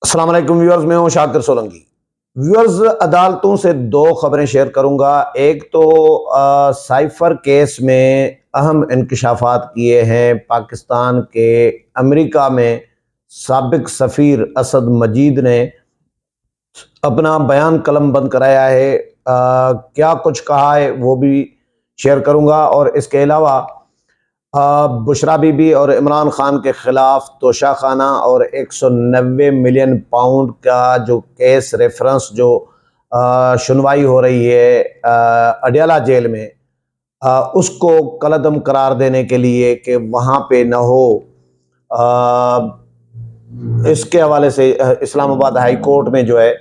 السلام علیکم ویورز، میں ہوں شاکر سولنگی۔ ویورز، عدالتوں سے دو خبریں شیئر کروں گا۔ ایک تو سائفر کیس میں اہم انکشافات کیے ہیں پاکستان کے امریکہ میں سابق سفیر اسد مجید نے اپنا بیان قلم بند کرایا ہے۔ کیا کچھ کہا ہے وہ بھی شیئر کروں گا، اور اس کے علاوہ بشرا بی بی اور عمران خان کے خلاف توشہ خانہ اور 190 ملین پاؤنڈ کا جو کیس ریفرنس جو سنوائی ہو رہی ہے اڈیالہ جیل میں، اس کو کالعدم قرار دینے کے لیے کہ وہاں پہ نہ ہو، اس کے حوالے سے اسلام آباد ہائی کورٹ میں جو ہے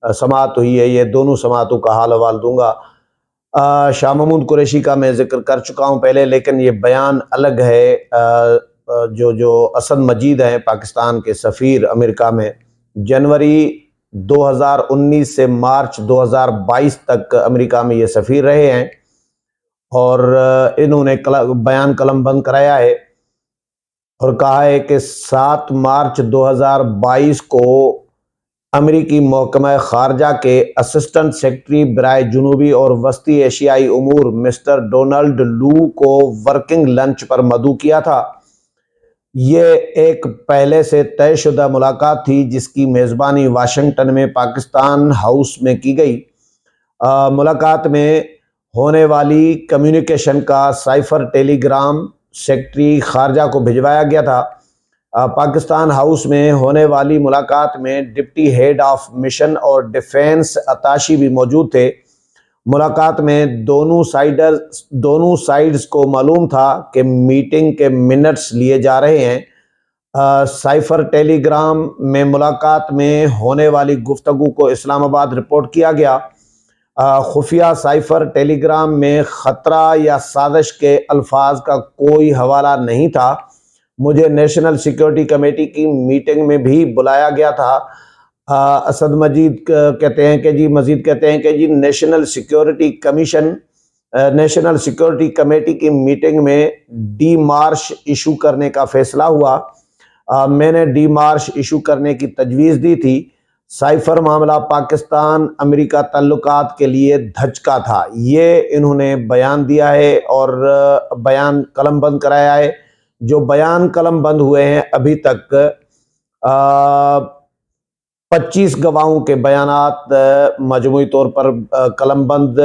سماعت ہوئی ہے۔ یہ دونوں سماعتوں کا حال حوال دوں گا۔ شاہ محمود قریشی کا میں ذکر کر چکا ہوں پہلے، لیکن یہ بیان الگ ہے۔ جو اسد مجید ہیں پاکستان کے سفیر امریکہ میں، جنوری 2019 سے مارچ 2022 تک امریکہ میں یہ سفیر رہے ہیں، اور انہوں نے بیان قلم بند کرایا ہے اور کہا ہے کہ 7 مارچ 2022 کو امریکی محکمہ خارجہ کے اسسٹنٹ سیکرٹری برائے جنوبی اور وسطی ایشیائی امور مسٹر ڈونلڈ لو کو ورکنگ لنچ پر مدعو کیا تھا۔ یہ ایک پہلے سے طے شدہ ملاقات تھی جس کی میزبانی واشنگٹن میں پاکستان ہاؤس میں کی گئی۔ ملاقات میں ہونے والی کمیونیکیشن کا سائفر ٹیلی گرام سیکرٹری خارجہ کو بھجوایا گیا تھا۔ پاکستان ہاؤس میں ہونے والی ملاقات میں ڈپٹی ہیڈ آف مشن اور ڈیفینس اتاشی بھی موجود تھے۔ ملاقات میں دونوں سائیڈز کو معلوم تھا کہ میٹنگ کے منٹس لیے جا رہے ہیں۔ سائفر ٹیلی گرام میں ملاقات میں ہونے والی گفتگو کو اسلام آباد رپورٹ کیا گیا۔ خفیہ سائفر ٹیلی گرام میں خطرہ یا سازش کے الفاظ کا کوئی حوالہ نہیں تھا۔ مجھے نیشنل سیکیورٹی کمیٹی کی میٹنگ میں بھی بلایا گیا تھا۔ اسد مجید کہتے ہیں کہ جی نیشنل سیکیورٹی کمیٹی کی میٹنگ میں ڈی مارش ایشو کرنے کا فیصلہ ہوا۔ میں نے ڈی مارش ایشو کرنے کی تجویز دی تھی۔ سائفر معاملہ پاکستان امریکہ تعلقات کے لیے دھچکا تھا، یہ انہوں نے بیان دیا ہے اور بیان قلم بند کرایا ہے۔ جو بیان قلم بند ہوئے ہیں ابھی تک 25 گواہوں کے بیانات مجموعی طور پر قلم بند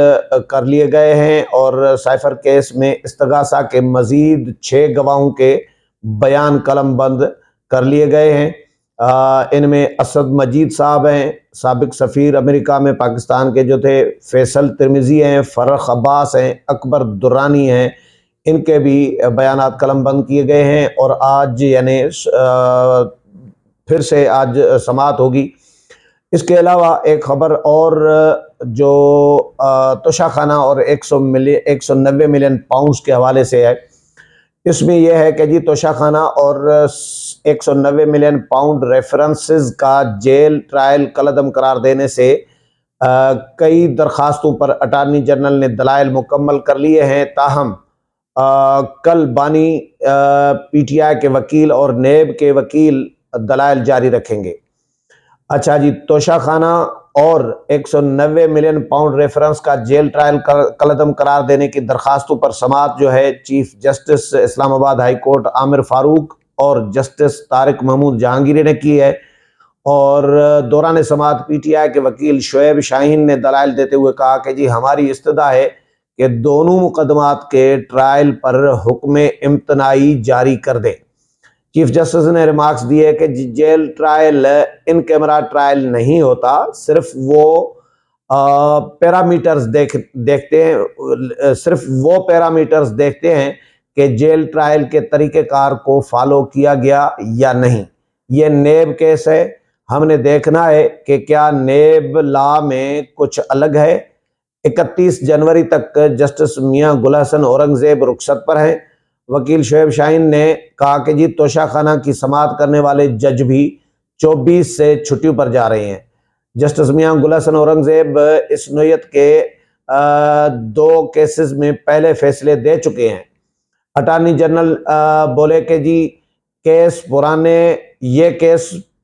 کر لیے گئے ہیں، اور سائفر کیس میں استغاثہ کے مزید 6 گواہوں کے بیان قلم بند کر لیے گئے ہیں۔ ان میں اسد مجید صاحب ہیں، سابق سفیر امریکہ میں پاکستان کے جو تھے، فیصل ترمذی ہیں، فرخ عباس ہیں، اکبر درانی ہیں، ان کے بھی بیانات قلم بند کیے گئے ہیں، اور آج یعنی پھر سے آج سماعت ہوگی۔ اس کے علاوہ ایک خبر اور جو توشہ خانہ اور 190 ملین پاؤنڈز کے حوالے سے ہے، اس میں یہ ہے کہ جی توشہ خانہ اور 190 ملین پاؤنڈ ریفرنسز کا جیل ٹرائل کالعدم قرار دینے سے کئی درخواستوں پر اٹارنی جنرل نے دلائل مکمل کر لیے ہیں، تاہم کل بانی پی ٹی آئی کے وکیل اور نیب کے وکیل دلائل جاری رکھیں گے۔ اچھا جی، توشہ خانہ اور 190 ملین پاؤنڈ ریفرنس کا جیل ٹرائل کالعدم قرار دینے کی درخواستوں پر سماعت جو ہے چیف جسٹس اسلام آباد ہائی کورٹ عامر فاروق اور جسٹس طارق محمود جہانگیری نے کی ہے، اور دوران سماعت پی ٹی آئی کے وکیل شعیب شاہین نے دلائل دیتے ہوئے کہا کہ جی ہماری استدعا ہے کہ دونوں مقدمات کے ٹرائل پر حکم امتناعی جاری کر دیں۔ چیف جسٹس نے ریمارکس دیے کہ جیل ٹرائل ان کیمرہ ٹرائل نہیں ہوتا، صرف وہ پیرامیٹرز دیکھتے ہیں کہ جیل ٹرائل کے طریقہ کار کو فالو کیا گیا یا نہیں۔ یہ نیب کیس ہے، ہم نے دیکھنا ہے کہ کیا نیب لا میں کچھ الگ ہے۔ 31 جنوری تک جسٹس میاں گل حسن اورنگزیب رخصت پر ہیں۔ وکیل شعیب شاہین نے کہا کہ جی توشہ خانہ کی سماعت کرنے والے جج بھی 24 سے چھٹیوں پر جا رہے ہیں۔ جسٹس میاں گل حسن اورنگزیب اس نوعیت کے 2 کیسز میں پہلے فیصلے دے چکے ہیں۔ اٹارنی جنرل بولے کہ جی یہ کیس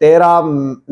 13